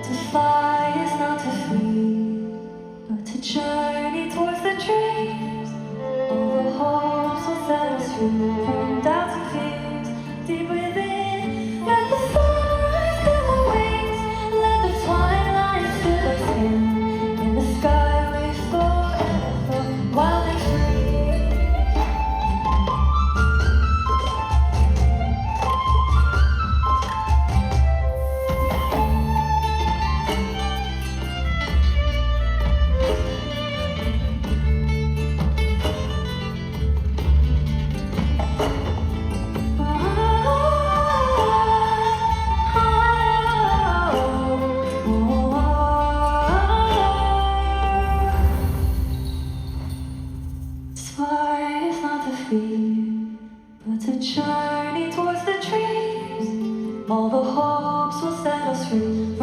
To fly is not to flee, but to journey towards the dreams. All the hopes will set us free from doubts and fears deep within. Let the sunrise fill our wings, let the twilight fill our skin. In the sky we forever, wild and free. Fly is not to fear, but to journey towards the dreams. All the hopes will set us free